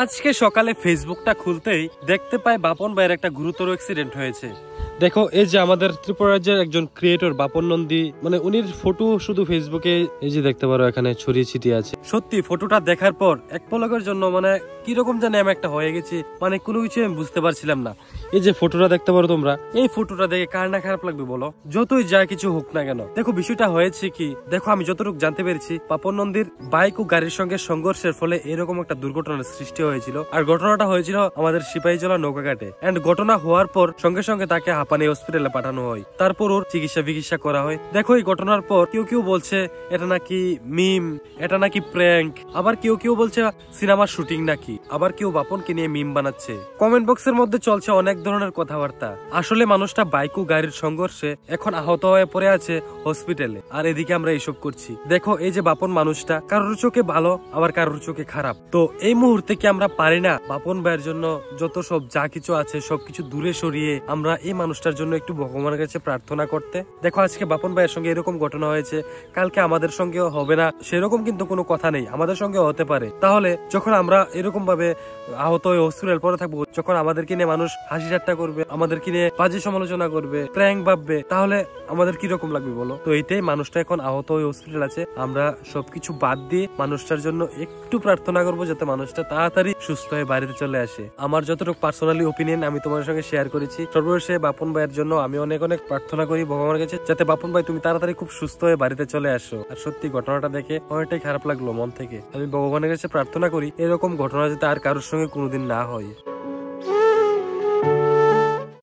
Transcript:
আজকে সকালে ফেসবুকটা খুলতেই দেখতে পাই বাপন ভাইয়ের একটা গুরুতর অ্যাক্সিডেন্ট হয়েছে। দেখো এই যে আমাদের ত্রিপুরা রাজ্যের একজন ক্রিয়েটর বাপন নন্দী, মানে উনির ফটো শুধু ফেসবুকে এই যে দেখতে পারো এখানে ছড়িয়ে ছিটিয়ে আছে। সত্যি ফটোটা দেখার পর এক পলকের জন্য মানে কিরকম জানি আমি একটা হয়ে গেছি, মানে কোনো কিছু আমি বুঝতে পারছিলাম না। এই যে ফটোটা দেখতে পারো তোমরা, এই ফটোটা দেখে কার না খারাপ লাগবে বলো, যতই যা কিছু হোক না কেন। দেখো বিষয়টা হয়েছে কি, দেখো আমি যতটুকু জানতে পেরেছি বাপন নন্দীর বাইক ও গাড়ির সঙ্গে সংঘর্ষের ফলে এরকম একটা দুর্ঘটনার সৃষ্টি হয়েছিল। আর ঘটনাটা হয়েছিল আমাদের সিপাহীজলা নৌকাঘাটে। এন্ড ঘটনা হওয়ার পর সঙ্গে সঙ্গে তাকে হাঁপানি হসপিটালে পাঠানো হয়, তারপর ওর চিকিৎসা করা হয়। দেখো এই ঘটনার পর কেউ বলছে এটা নাকি মিম, এটা নাকি প্র্যাঙ্ক, আবার কেউ বলছে সিনেমার শুটিং নাকি, আবার কেউ বাপনকে নিয়ে মিম বানাচ্ছে। কমেন্ট বক্সের মধ্যে চলছে অনেক ধরনের কথাবার্তা। আসলে মানুষটা বাইক ও গাড়ির সংঘর্ষে এখন আহত হয়ে পড়ে আছে হসপিটালে, আর এদিকে আমরা এইসব করছি। দেখো এই যে বাপন মানুষটা কারোর চোখে ভালো আবার কারোর চোখে খারাপ। তো এই মুহূর্তে কি আমরা পারি না বাপন ভাইয়ের জন্য যত সব যা কিছু আছে সবকিছু দূরে সরিয়ে আমরা এই মানুষটার জন্য একটু ভগবানের কাছে প্রার্থনা করতে? দেখো আজকে বাপন ভাইয়ের সঙ্গে এরকম ঘটনা হয়েছে, কালকে আমাদের সঙ্গেও হবে না সেরকম কিন্তু কোনো কথা নেই, আমাদের সঙ্গে হতে পারে। তাহলে যখন আমরা এরকম ভাবে আহত হয়ে হসপিটাল পরে থাকবো, যখন আমাদেরকে নিয়ে মানুষ হাসি ঠাট্টা করবে, আমাদেরকে নিয়ে বাজে সমালোচনা করবে, প্র্যাঙ্ক ভাববে, তাহলে আমাদের কিরকম লাগবে বলো? তো এইটাই, মানুষটা এখন আহত হয়ে হসপিটাল আছে, আমরা সবকিছু বাদ দিয়ে মানুষটার জন্য একটু প্রার্থনা করবো যাতে মানুষটা তাড়াতাড়ি সুস্থ হয়ে বাড়িতে চলে আসে। আমার যতটুকু পার্সোনালি ওপিনিয়ন আমি তোমার সঙ্গে শেয়ার করেছি। সর্বশেষে বাপন ভাইয়ের জন্য আমি অনেক প্রার্থনা করি ভগবানের কাছে যাতে বাপন ভাই তুমি তাড়াতাড়ি খুব সুস্থ হয়ে বাড়িতে চলে আসো। আর সত্যি ঘটনাটা দেখে অনেকটাই খারাপ লাগলো মন থেকে। আমি ভগবানের কাছে প্রার্থনা করি এরকম ঘটনা যাতে আর কারোর সঙ্গে কোনোদিন না হয়।